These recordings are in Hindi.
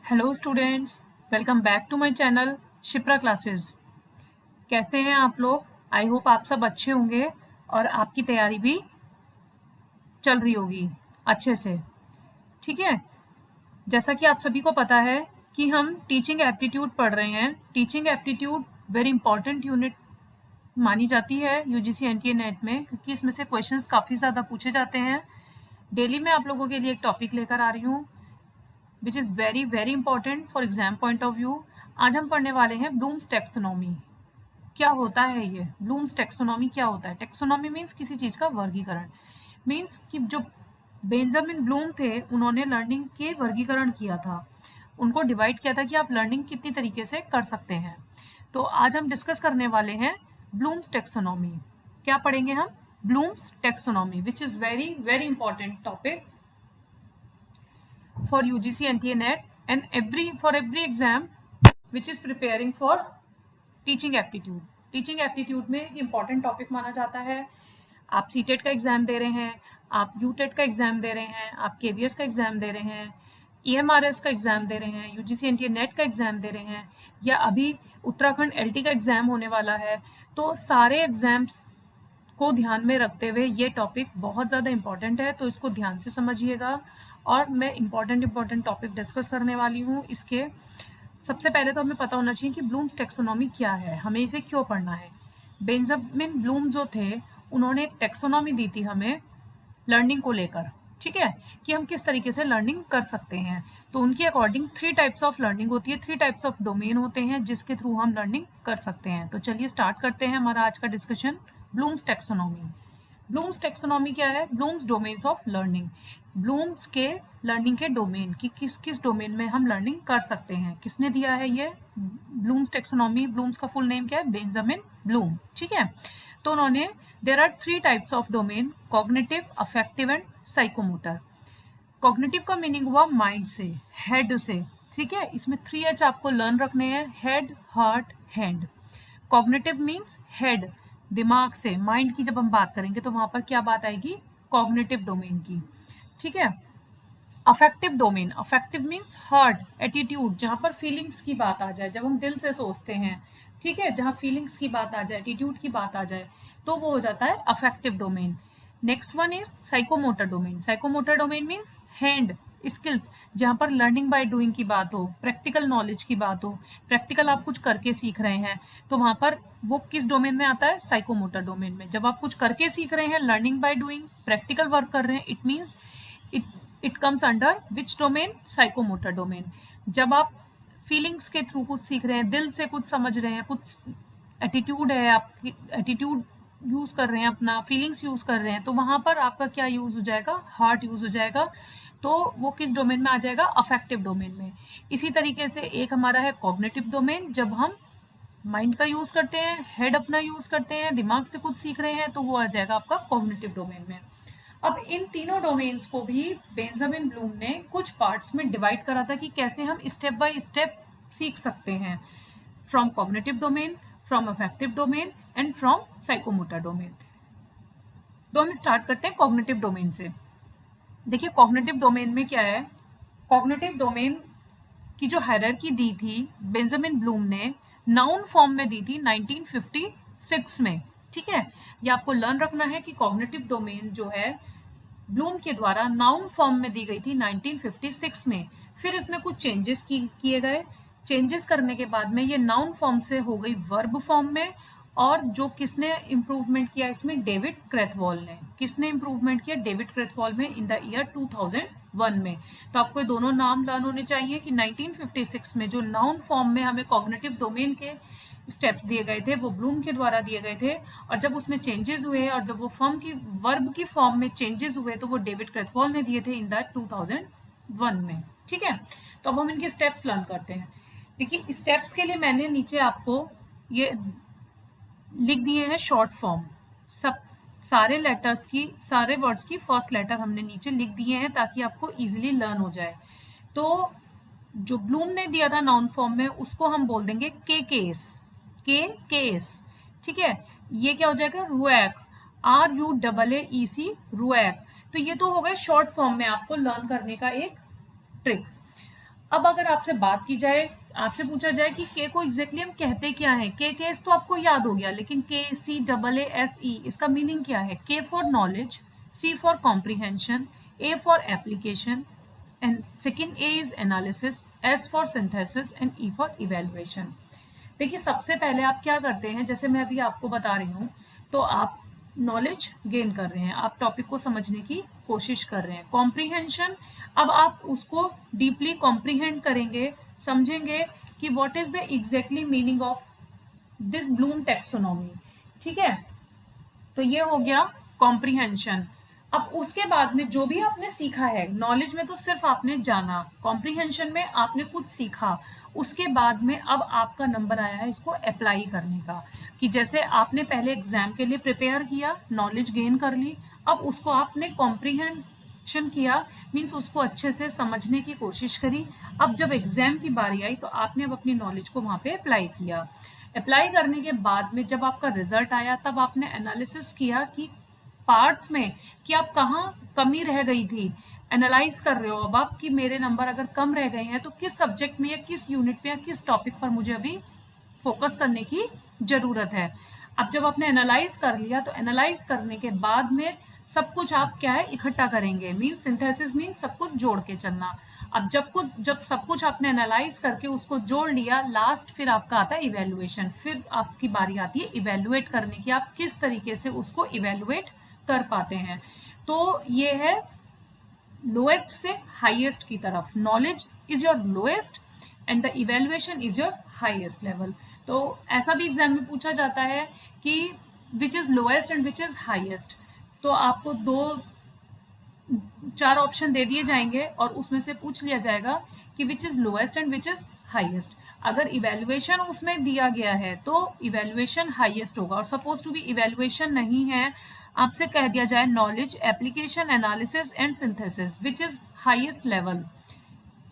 Hello students, welcome back to my channel Shipra classes. कैसे हैं आप लोग? आई होप आप सब अच्छे होंगे और आपकी तैयारी भी चल रही होगी अच्छे से। ठीक है, जैसा कि आप सभी को पता है कि हम टीचिंग एप्टीट्यूड पढ़ रहे हैं। Teaching aptitude very important unit मानी जाती है यूजीसी एनटीए नेट में, क्योंकि इसमें से क्वेश्चंस काफ़ी ज़्यादा पूछे जाते हैं। डेली मैं आप लोगों के लिए एक टॉपिक लेकर आ रही हूँ विच is very very important for exam point of view. आज हम पढ़ने वाले हैं ब्लूम्स टैक्सोनॉमी। क्या होता है ये ब्लूम्स टैक्सोनॉमी? क्या होता है टैक्सोनॉमी? मीन्स किसी चीज़ का वर्गीकरण। मीन्स कि जो बेंजामिन ब्लूम थे उन्होंने लर्निंग के वर्गीकरण किया था, उनको डिवाइड किया था कि आप लर्निंग कितनी तरीके से कर सकते हैं। तो आज हम डिस्कस करने वाले हैं ब्लूम्स टैक्सोनॉमी। क्या पढ़ेंगे हम? Bloom's taxonomy, which is very very important topic for UGC NTA NET and for every exam which is preparing for teaching aptitude. Teaching aptitude में एक इम्पॉर्टेंट टॉपिक माना जाता है। आप सीटेट का एग्जाम दे रहे हैं, आप यूटेट का एग्जाम दे रहे हैं, आप केवीएस का एग्जाम दे रहे हैं, ईएमआरएस का एग्जाम दे रहे हैं, यूजीसी एनटीए नेट का एग्जाम दे रहे हैं, या अभी उत्तराखंड एलटी का एग्जाम होने वाला है। तो सारे एग्जाम्स को ध्यान में रखते हुए ये टॉपिक बहुत ज़्यादा इम्पॉर्टेंट है, तो इसको ध्यान से समझिएगा। और मैं इम्पॉर्टेंट टॉपिक डिस्कस करने वाली हूँ। इसके सबसे पहले तो हमें पता होना चाहिए कि ब्लूम्स टैक्सोनॉमी क्या है, हमें इसे क्यों पढ़ना है। बेंजामिन ब्लूम जो थे उन्होंने एक टैक्सोनॉमी दी थी हमें लर्निंग को लेकर, ठीक है, कि हम किस तरीके से लर्निंग कर सकते हैं। तो उनके अकॉर्डिंग 3 टाइप्स ऑफ लर्निंग होती है, 3 टाइप्स ऑफ डोमेन होते हैं जिसके थ्रू हम लर्निंग कर सकते हैं। तो चलिए स्टार्ट करते हैं हमारा आज का discussion. Bloom's taxonomy. Bloom's taxonomy क्या है? Bloom's domains of learning. Bloom's के लर्निंग के डोमेन की किस किस डोमेन में हम लर्निंग कर सकते हैं। किसने दिया है ये ब्लूम्स टैक्सोनॉमी? ब्लूम्स का फुल नेम क्या है? बेंजामिन ब्लूम, ठीक है। तो उन्होंने there are 3 types of domain, cognitive, affective and psychomotor. Cognitive का मीनिंग हुआ माइंड से, हेड से, ठीक है। इसमें 3H आपको लर्न रखने हैं, head, heart, hand. Cognitive means head, दिमाग से, माइंड की जब हम बात करेंगे तो वहां पर क्या बात आएगी? कॉग्निटिव डोमेन की, ठीक है। Affective domain, affective means heart, attitude, जहां पर फीलिंग्स की बात आ जाए, जब हम दिल से सोचते हैं, ठीक है, जहां फीलिंग्स की बात आ जाए, एटीट्यूड की बात आ जाए, तो वो हो जाता है affective domain. Next one is psychomotor domain. Psychomotor domain means hand skills, जहां पर लर्निंग बाय डूइंग की बात हो, प्रैक्टिकल नॉलेज की बात हो, प्रैक्टिकल आप कुछ करके सीख रहे हैं, तो वहां पर वो किस डोमेन में आता है? साइकोमोटर डोमेन में। जब आप कुछ करके सीख रहे हैं, learning by doing, practical work कर रहे हैं, it means it comes under which domain? Psychomotor domain. जब आप फीलिंग्स के थ्रू कुछ सीख रहे हैं, दिल से कुछ समझ रहे हैं, कुछ एटीट्यूड है, आपकी एटीट्यूड यूज कर रहे हैं, अपना फीलिंग्स यूज कर रहे हैं, तो वहां पर आपका क्या यूज हो जाएगा? हार्ट यूज हो जाएगा। तो वो किस डोमेन में आ जाएगा? अफेक्टिव डोमेन में। इसी तरीके से एक हमारा है कॉग्निटिव डोमेन, जब हम माइंड का यूज करते हैं, हेड अपना यूज करते हैं, दिमाग से कुछ सीख रहे हैं, तो वो आ जाएगा आपका कॉग्निटिव डोमेन में। अब इन तीनों डोमेन्स को भी बेंजामिन ब्लूम ने कुछ पार्ट्स में डिवाइड करा था कि कैसे हम स्टेप बाय स्टेप सीख सकते हैं, from cognitive domain, from affective domain and from psychomotor domain. तो हम स्टार्ट करते हैं कॉग्निटिव डोमेन से। देखिए कॉग्निटिव डोमेन में क्या है? कॉग्निटिव डोमेन की जो हायरार्की दी थी बेंजामिन ब्लूम ने, नाउन फॉर्म में दी थी 1956 में, ठीक है। ये आपको लर्न रखना है कि कॉग्निटिव डोमेन जो है ब्लूम के द्वारा नाउन फॉर्म में दी गई थी 1956 में। फिर इसमें कुछ चेंजेस किए गए। चेंजेस करने के बाद में ये नाउन फॉर्म से हो गई वर्ब फॉर्म में। और जो किसने इम्प्रूवमेंट किया इसमें? डेविड क्रेथवॉल ने। किसने इम्प्रूवमेंट किया? डेविड क्रेथवॉल में, इन द ईयर 2001 में। तो आपको ये दोनों नाम लर्न होने चाहिए कि 1956 में जो नाउन फॉर्म में हमें कॉग्निटिव डोमेन के स्टेप्स दिए गए थे वो ब्लूम के द्वारा दिए गए थे, और जब उसमें चेंजेस हुए और जब वो फॉर्म की वर्ब की फॉर्म में चेंजेस हुए तो वो डेविड क्रेथवॉल ने दिए थे इन द 2001 में, ठीक है। तो अब हम इनके स्टेप्स लर्न करते हैं। देखिए स्टेप्स के लिए मैंने नीचे आपको ये लिख दिए हैं शॉर्ट फॉर्म, सब सारे लेटर्स की, सारे वर्ड्स की फर्स्ट लेटर हमने नीचे लिख दिए हैं ताकि आपको इजीली लर्न हो जाए। तो जो ब्लूम ने दिया था नाउन फॉर्म में उसको हम बोल देंगे केस, केस, ठीक है। ये क्या हो जाएगा? रुएक, RUEEC, रुएक। तो ये तो हो गए शॉर्ट फॉर्म में आपको लर्न करने का एक ट्रिक। अब अगर आपसे बात की जाए, आपसे पूछा जाए कि के को एग्जैक्टली हम कहते क्या है, के केस तो आपको याद हो गया, लेकिन के C double A S E इसका मीनिंग क्या है? K for knowledge, C for comprehension, A for application, and second A is analysis, S for synthesis and E for evaluation. देखिए सबसे पहले आप क्या करते हैं, जैसे मैं अभी आपको बता रही हूँ, तो आप नॉलेज गेन कर रहे हैं, आप टॉपिक को समझने की कोशिश कर रहे हैं। कॉम्प्रीहेंशन, अब आप उसको डीपली कॉम्प्रीहेंड करेंगे, समझेंगे कि what is the exactly meaning of this Bloom taxonomy. ठीक है, तो ये हो गया कॉम्प्रीहेंशन। अब उसके बाद में जो भी आपने सीखा है, नॉलेज में तो सिर्फ आपने जाना, कॉम्प्रीहेंशन में आपने कुछ सीखा, उसके बाद में अब आपका नंबर आया है इसको अप्लाई करने का, कि जैसे आपने पहले एग्जाम के लिए प्रिपेयर किया, नॉलेज गेन कर ली, अब उसको आपने कॉम्प्रीहेंशन किया, मीन्स उसको अच्छे से समझने की कोशिश करी। अब जब एग्जाम की बारी आई तो आपने अब अपनी नॉलेज को वहां पे अप्लाई किया। अप्लाई करने के बाद में जब आपका रिजल्ट आया, तब आपने एनालिसिस किया कि पार्ट्स में कि आप कहाँ कमी रह गई थी, एनालाइज कर रहे हो अब आप कि मेरे नंबर अगर कम रह गए हैं तो किस सब्जेक्ट में या किस यूनिट में या किस टॉपिक पर मुझे अभी फोकस करने की जरूरत है। अब जब आपने एनालाइज कर लिया, तो एनालाइज करने के बाद में सब कुछ आप क्या है इकट्ठा करेंगे, मीन सिंथेसिस मीन सब कुछ जोड़ के चलना। अब जब सब कुछ आपने एनालाइज करके उसको जोड़ लिया, लास्ट फिर आपका आता है इवेल्युएशन, फिर आपकी बारी आती है इवेल्युएट करने की, आप किस तरीके से उसको इवेल्युएट कर पाते हैं। तो ये है लोएस्ट से हाईएस्ट की तरफ, knowledge is your lowest and the evaluation is your highest level. तो ऐसा भी एग्जाम में पूछा जाता है कि which is lowest and which is highest, तो आपको 4 ऑप्शन दे दिए जाएंगे और उसमें से पूछ लिया जाएगा कि which is lowest and which is highest. अगर इवेल्युएशन उसमें दिया गया है तो इवेल्युएशन हाईएस्ट होगा, और सपोज टू बी इवेल्युएशन नहीं है, आपसे कह दिया जाए knowledge, application, analysis and synthesis which is highest level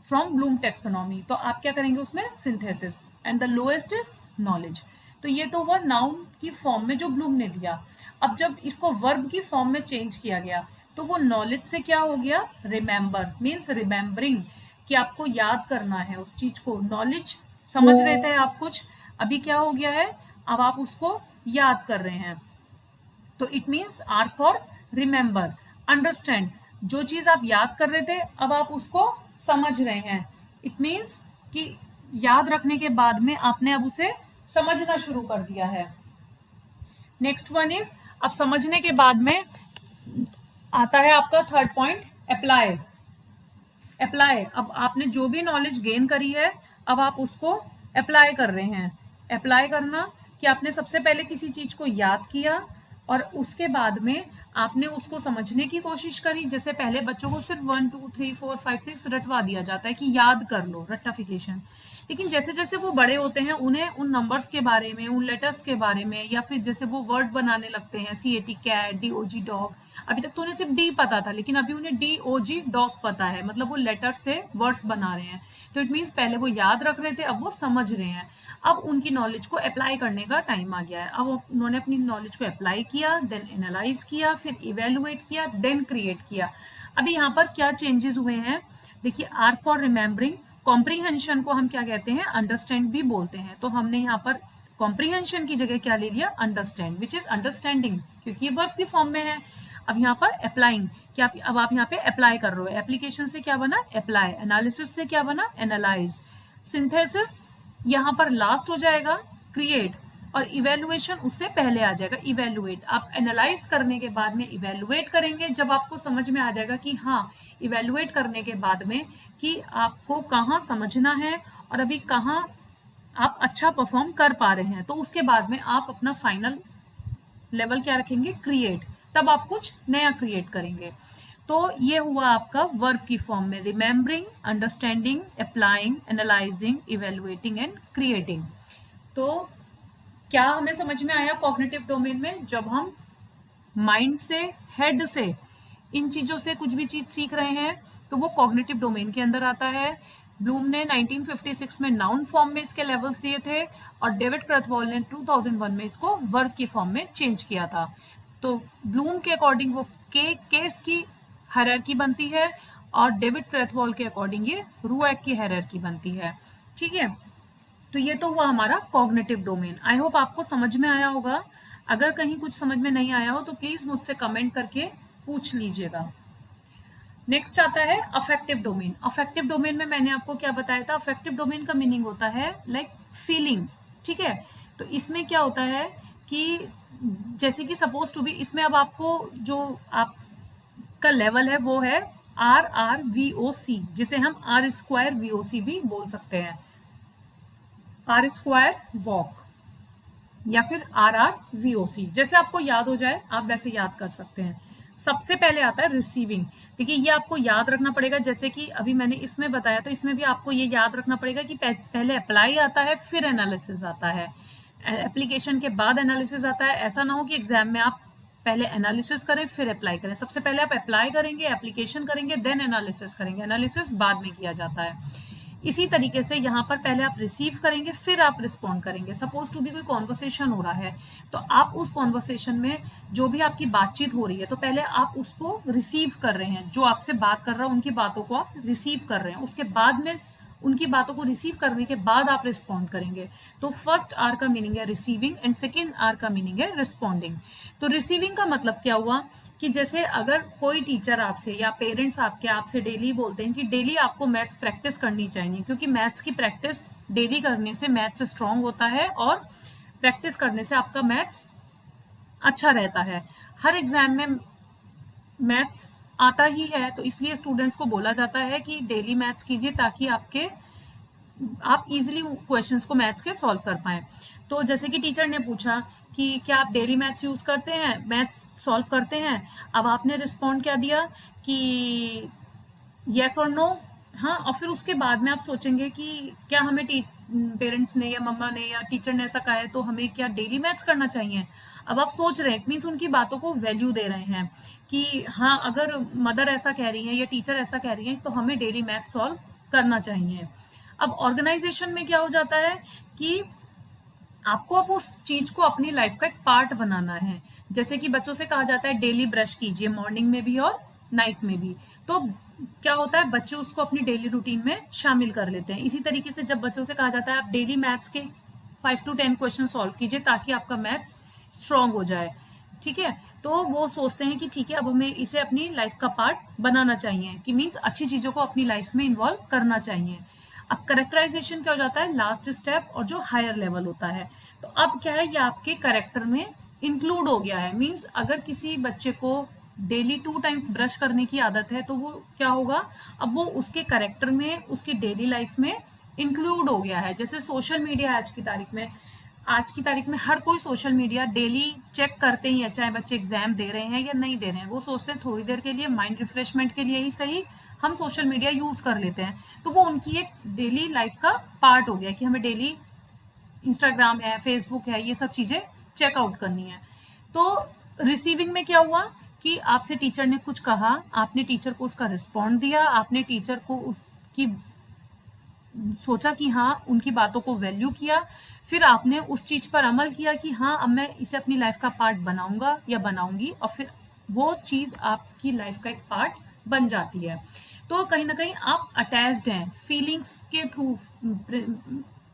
from Bloom taxonomy, तो आप क्या करेंगे उसमें synthesis, and the lowest is knowledge. तो ये तो हुआ नाउन की फॉर्म में जो ब्लूम ने दिया। अब जब इसको वर्ब की फॉर्म में चेंज किया गया, तो वो नॉलेज से क्या हो गया, रिमेंबर, मीन्स रिमेंबरिंग, कि आपको याद करना है उस चीज को। नॉलेज समझ रहे थे आप कुछ, अभी क्या हो गया है, अब आप उसको याद कर रहे हैं। तो it means R for remember, understand, जो चीज आप याद कर रहे थे अब आप उसको समझ रहे हैं। इट मीन्स कि याद रखने के बाद में आपने अब उसे समझना शुरू कर दिया है। नेक्स्ट वन इज, अब समझने के बाद में आता है आपका थर्ड पॉइंट, अप्लाई। अप्लाई, अब आपने जो भी नॉलेज गेन करी है अब आप उसको अप्लाई कर रहे हैं। अप्लाई करना कि आपने सबसे पहले किसी चीज को याद किया और उसके बाद में आपने उसको समझने की कोशिश करी। जैसे पहले बच्चों को सिर्फ 1 2 3 4 5 6 रटवा दिया जाता है कि याद कर लो, रट्टाफिकेशन। लेकिन जैसे जैसे वो बड़े होते हैं उन्हें उन नंबर्स के बारे में, उन लेटर्स के बारे में, या फिर जैसे वो वर्ड बनाने लगते हैं, CAT कैट, DOG डॉग, अभी तक तो उन्हें सिर्फ डी पता था, लेकिन अभी उन्हें DOG डॉग पता है, मतलब वो लेटर से वर्ड्स बना रहे हैं। तो इट मीन्स पहले वो याद रख रहे थे, अब वो समझ रहे हैं। अब उनकी नॉलेज को अप्लाई करने का टाइम आ गया है। अब उन्होंने अपनी नॉलेज को अप्लाई किया, देन एनालाइज किया, फिर इवेलुएट किया, देन क्रिएट किया। अभी यहाँ पर क्या चेंजेस हुए हैं, देखिए, आर फॉर रिमेम्बरिंग, कॉम्प्रीहेंशन को हम क्या कहते हैं, अंडरस्टैंड भी बोलते हैं। तो हमने यहाँ पर कॉम्प्रीहेंशन की जगह क्या ले लिया, अंडरस्टैंड, विच इज अंडरस्टैंडिंग, क्योंकि ये वर्ब की फॉर्म में है। अब यहाँ पर अप्लाइंग, क्या अब आप यहाँ पे अप्लाई कर रहे हो, एप्लीकेशन से क्या बना, अप्लाई, एनालिसिस से क्या बना, एनालाइज, सिंथेसिस यहाँ पर लास्ट हो जाएगा, क्रिएट, और इवेलुएशन उससे पहले आ जाएगा, इवेलुएट। आप एनालाइज करने के बाद में इवेलुएट करेंगे, जब आपको समझ में आ जाएगा कि हाँ, इवेलुएट करने के बाद में कि आपको कहाँ समझना है और अभी कहाँ आप अच्छा परफॉर्म कर पा रहे हैं, तो उसके बाद में आप अपना फाइनल लेवल क्या रखेंगे, क्रिएट, तब आप कुछ नया क्रिएट करेंगे। तो ये हुआ आपका वर्ब की फॉर्म में, remembering, understanding, applying, analysing, evaluating and creating. तो क्या हमें समझ में आया कॉग्निटिव डोमेन में, जब हम माइंड से, हेड से, इन चीजों से कुछ भी चीज सीख रहे हैं तो वो कॉग्निटिव डोमेन के अंदर आता है। ब्लूम ने 1956 में नाउन फॉर्म में इसके लेवल्स दिए थे और डेविड क्रथवॉल ने 2001 में इसको वर्ब की फॉर्म में चेंज किया था। तो ब्लूम के अकॉर्डिंग वो केस की हायरार्की बनती है और डेविड क्रेथवॉल के अकॉर्डिंग ये रुएक की हायरार्की बनती है। ठीक है, तो ये तो हुआ हमारा कॉग्निटिव डोमेन। आई होप आपको समझ में आया होगा। अगर कहीं कुछ समझ में नहीं आया हो तो प्लीज मुझसे कमेंट करके पूछ लीजिएगा। नेक्स्ट आता है अफेक्टिव डोमेन। अफेक्टिव डोमेन में मैंने आपको क्या बताया था, अफेक्टिव डोमेन का मीनिंग होता है लाइक फीलिंग। ठीक है, तो इसमें क्या होता है कि जैसे कि सपोज टू बी, इसमें अब आपको जो आपका लेवल है वो है RRVOC, जिसे हम R² VOC भी बोल सकते हैं, R² वॉक या फिर RRVOC, जैसे आपको याद हो जाए आप वैसे याद कर सकते हैं। सबसे पहले आता है रिसीविंग। देखिए ये आपको याद रखना पड़ेगा, जैसे कि अभी मैंने इसमें बताया तो इसमें भी आपको ये याद रखना पड़ेगा कि पहले अप्लाई आता है फिर एनालिसिस आता है, एप्लीकेशन के बाद एनालिसिस आता है। ऐसा ना हो कि एग्जाम में आप पहले एनालिसिस करें फिर अप्लाई करें। सबसे पहले आप अप्लाई करेंगे, एप्लीकेशन करेंगे, देन एनालिसिस करेंगे, एनालिसिस बाद में किया जाता है। इसी तरीके से यहाँ पर पहले आप रिसीव करेंगे फिर आप रिस्पॉन्ड करेंगे। सपोज टू भी कोई कॉन्वर्सेशन हो रहा है तो आप उस कॉन्वर्सेशन में जो भी आपकी बातचीत हो रही है तो पहले आप उसको रिसीव कर रहे हैं, जो आपसे बात कर रहा है उनकी बातों को आप रिसीव कर रहे हैं, उसके बाद में उनकी बातों को रिसीव करने के बाद आप रिस्पॉन्ड करेंगे। तो फर्स्ट आर का मीनिंग है रिसीविंग एंड सेकेंड आर का मीनिंग है रिस्पॉन्डिंग। तो रिसीविंग का मतलब क्या हुआ कि जैसे अगर कोई टीचर आपसे या पेरेंट्स आपसे डेली बोलते हैं कि डेली आपको मैथ्स प्रैक्टिस करनी चाहिए, क्योंकि मैथ्स की प्रैक्टिस डेली करने से मैथ्स स्ट्रांग होता है और प्रैक्टिस करने से आपका मैथ्स अच्छा रहता है। हर एग्जाम में मैथ्स आता ही है तो इसलिए स्टूडेंट्स को बोला जाता है कि डेली मैथ्स कीजिए ताकि आप इजीली क्वेश्चंस को मैथ्स के सॉल्व कर पाएं। तो जैसे कि टीचर ने पूछा कि क्या आप डेली मैथ्स यूज करते हैं, मैथ्स सॉल्व करते हैं, अब आपने रिस्पॉन्ड क्या दिया कि यस और नो। हाँ, और फिर उसके बाद में आप सोचेंगे कि क्या हमें पेरेंट्स ने या मम्मा ने या टीचर ने ऐसा कहा है तो हमें क्या डेली मैथ्स करना चाहिए। अब आप सोच रहे हैं, इट मीन्स उनकी बातों को वैल्यू दे रहे हैं कि हाँ अगर मदर ऐसा कह रही है या टीचर ऐसा कह रही है तो हमें डेली मैथ्स सॉल्व करना चाहिए। अब ऑर्गेनाइजेशन में क्या हो जाता है कि आपको अब उस चीज को अपनी लाइफ का एक पार्ट बनाना है। जैसे कि बच्चों से कहा जाता है डेली ब्रश कीजिए, मॉर्निंग में भी और नाइट में भी। तो क्या होता है, बच्चे उसको अपनी डेली रूटीन में शामिल कर लेते हैं। इसी तरीके से जब बच्चों से कहा जाता है आप डेली मैथ्स के 5 to 10 क्वेश्चन सॉल्व कीजिए ताकि आपका मैथ्स स्ट्रांग हो जाए, ठीक है, तो वो सोचते हैं कि ठीक है अब हमें इसे अपनी लाइफ का पार्ट बनाना चाहिए, कि मीन्स अच्छी चीजों को अपनी लाइफ में इन्वॉल्व करना चाहिए। अब करेक्टराइजेशन क्या हो जाता है, लास्ट स्टेप और जो हायर लेवल होता है। तो अब क्या है, ये आपके करेक्टर में इंक्लूड हो गया है। मीन्स अगर किसी बच्चे को डेली 2 टाइम्स ब्रश करने की आदत है तो वो क्या होगा, अब वो उसके करेक्टर में, उसकी डेली लाइफ में इंक्लूड हो गया है। जैसे सोशल मीडिया आज की तारीख में हर कोई सोशल मीडिया डेली चेक करते ही है, चाहे बच्चे एग्जाम दे रहे हैं या नहीं दे रहे हैं। वो सोचते हैं थोड़ी देर के लिए माइंड रिफ्रेशमेंट के लिए ही सही हम सोशल मीडिया यूज कर लेते हैं, तो वो उनकी एक डेली लाइफ का पार्ट हो गया कि हमें डेली इंस्टाग्राम है, फेसबुक है, ये सब चीजें चेकआउट करनी है। तो रिसीविंग में क्या हुआ कि आपसे टीचर ने कुछ कहा, आपने टीचर को उसका रिस्पॉन्ड दिया, आपने टीचर को उसकी सोचा कि हाँ उनकी बातों को वैल्यू किया, फिर आपने उस चीज पर अमल किया कि हाँ अब मैं इसे अपनी लाइफ का पार्ट बनाऊंगा या बनाऊंगी, और फिर वो चीज आपकी लाइफ का एक पार्ट बन जाती है। तो कहीं ना कहीं आप अटैच्ड हैं फीलिंग्स के थ्रू,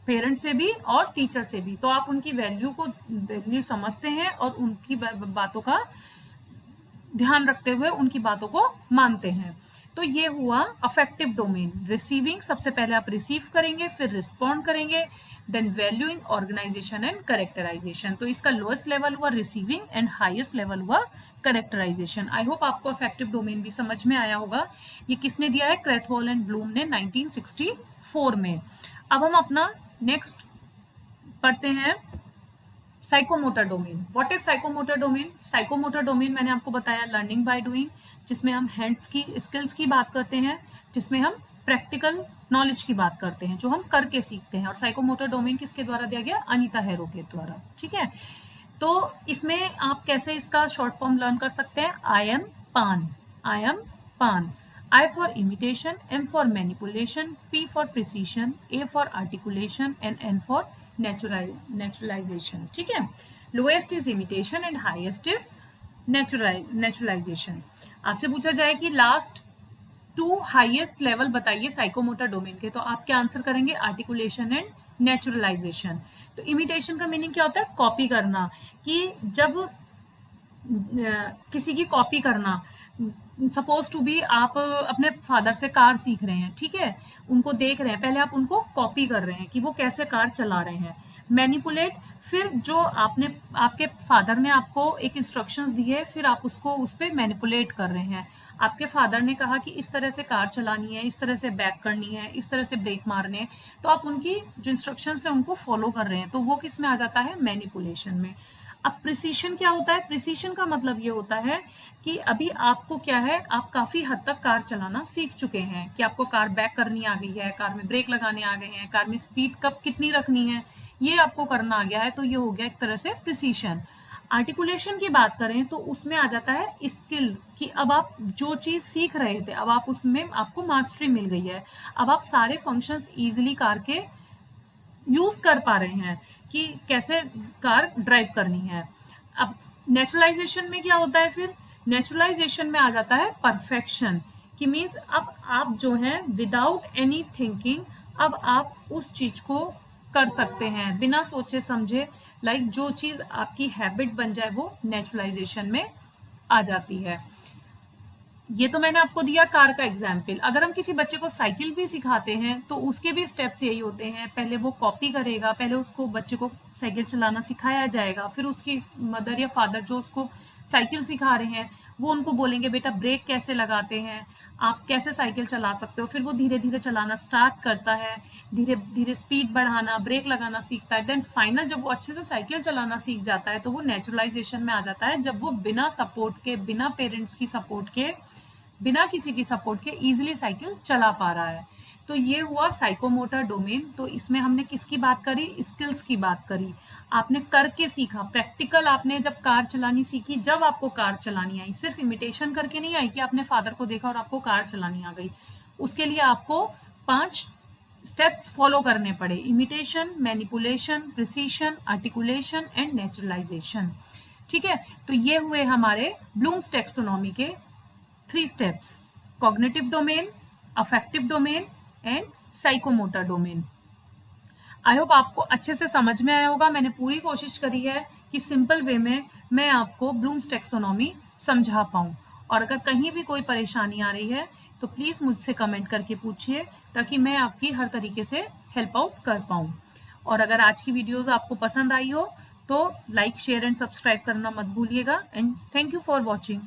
पेरेंट्स से भी और टीचर से भी, तो आप उनकी वैल्यू समझते हैं और उनकी बातों का ध्यान रखते हुए उनकी बातों को मानते हैं। तो ये हुआ अफेक्टिव डोमेन। रिसीविंग, सबसे पहले आप रिसीव करेंगे फिर रिस्पॉन्ड करेंगे, then valuing, organisation and characterisation. तो इसका लोएस्ट लेवल हुआ रिसीविंग एंड हाईएस्ट लेवल हुआ करेक्टराइजेशन। आई होप आपको अफेक्टिव डोमेन भी समझ में आया होगा। ये किसने दिया है, क्रेथवॉल एंड ब्लूम ने 1964 में। अब हम अपना नेक्स्ट पढ़ते हैं psychomotor domain. What is psychomotor domain? Psychomotor domain मैंने आपको बताया लर्निंग बाय डूइंग, जिसमें हम हैंड्स की स्किल्स की बात करते हैं, जिसमें हम प्रैक्टिकल नॉलेज की बात करते हैं, जो हम करके सीखते हैं। और साइकोमोटर डोमेन किसके द्वारा दिया गया, अनीता हेरो के द्वारा, ठीक है। तो इसमें आप कैसे इसका शॉर्ट फॉर्म लर्न कर सकते हैं, आई एम पान, आई एम पान, I for imitation, M for manipulation, P for precision, A for articulation and N for naturalization, ठीक है। Lowest is imitation and highest is naturalization। आपसे पूछा जाए कि लास्ट टू हाईएस्ट लेवल बताइए साइकोमोटर डोमेन के, तो आप क्या आंसर करेंगे? Articulation and naturalisation. तो इमिटेशन का मीनिंग क्या होता है? कॉपी करना, कि जब किसी की कॉपी करना, सपोज टू बी आप अपने फादर से कार सीख रहे हैं, ठीक है, उनको देख रहे हैं, पहले आप उनको कॉपी कर रहे हैं कि वो कैसे कार चला रहे हैं। मैनिपुलेट, फिर जो आपने आपके फादर ने आपको एक इंस्ट्रक्शंस दिए, फिर आप उसको उस पर मैनिपुलेट कर रहे हैं। आपके फादर ने कहा कि इस तरह से कार चलानी है, इस तरह से बैक करनी है, इस तरह से ब्रेक मारने हैं, तो आप उनकी जो इंस्ट्रक्शंस है उनको फॉलो कर रहे हैं, तो वो किस में आ जाता है? मैनिपुलेशन में। अब प्रिसीशन क्या होता है? प्रिसीशन का मतलब ये होता है कि अभी आपको क्या है, आप काफी हद तक कार चलाना सीख चुके हैं, कि आपको कार बैक करनी आ गई है, कार में ब्रेक लगाने आ गए हैं, कार में स्पीड कब कितनी रखनी है, ये आपको करना आ गया है, तो ये हो गया एक तरह से प्रिसीशन। आर्टिकुलेशन की बात करें तो उसमें आ जाता है स्किल, कि अब आप जो चीज सीख रहे थे, अब आप उसमें आपको मास्टरी मिल गई है, अब आप सारे फंक्शंस इजीली कार के यूज कर पा रहे हैं कि कैसे कार ड्राइव करनी है। अब नेचुरलाइजेशन में क्या होता है? फिर नेचुरलाइजेशन में आ जाता है परफेक्शन, कि मीन्स अब आप जो है विदाउट एनी थिंकिंग, अब आप उस चीज को कर सकते हैं बिना सोचे समझे, लाइक जो चीज आपकी हैबिट बन जाए वो नेचुरलाइजेशन में आ जाती है। ये तो मैंने आपको दिया कार का एग्जाम्पल। अगर हम किसी बच्चे को साइकिल भी सिखाते हैं तो उसके भी स्टेप्स यही होते हैं, पहले वो कॉपी करेगा, पहले उसको बच्चे को साइकिल चलाना सिखाया जाएगा, फिर उसकी मदर या फादर जो उसको साइकिल सिखा रहे हैं वो उनको बोलेंगे बेटा ब्रेक कैसे लगाते हैं, आप कैसे साइकिल चला सकते हो, फिर वो धीरे धीरे चलाना स्टार्ट करता है, धीरे धीरे स्पीड बढ़ाना, ब्रेक लगाना सीखता है, देन फाइनल जब वो अच्छे से साइकिल चलाना सीख जाता है तो वो नेचुरलाइजेशन में आ जाता है, जब वो बिना सपोर्ट के, बिना पेरेंट्स की सपोर्ट के, बिना किसी की सपोर्ट के इजीली साइकिल चला पा रहा है। तो ये हुआ साइकोमोटर डोमेन। तो इसमें हमने किसकी बात करी? स्किल्स की बात करी। आपने करके सीखा, प्रैक्टिकल, आपने जब कार चलानी सीखी, जब आपको कार चलानी आई, सिर्फ इमिटेशन करके नहीं आई कि आपने फादर को देखा और आपको कार चलानी आ गई। उसके लिए आपको 5 स्टेप्स फॉलो करने पड़े: imitation, manipulation, precision, articulation and naturalisation. ठीक है, तो ये हुए हमारे ब्लूम्स टैक्सोनॉमी के 3 steps: cognitive domain, affective domain and psychomotor domain. I hope आपको अच्छे से समझ में आया होगा। मैंने पूरी कोशिश करी है कि सिंपल वे में मैं आपको ब्लूम्स टैक्सोनॉमी समझा पाऊँ, और अगर कहीं भी कोई परेशानी आ रही है तो प्लीज़ मुझसे कमेंट करके पूछिए, ताकि मैं आपकी हर तरीके से हेल्प आउट कर पाऊँ। और अगर आज की वीडियोज़ आपको पसंद आई हो तो लाइक, शेयर एंड सब्सक्राइब करना मत भूलिएगा। And thank you for watching.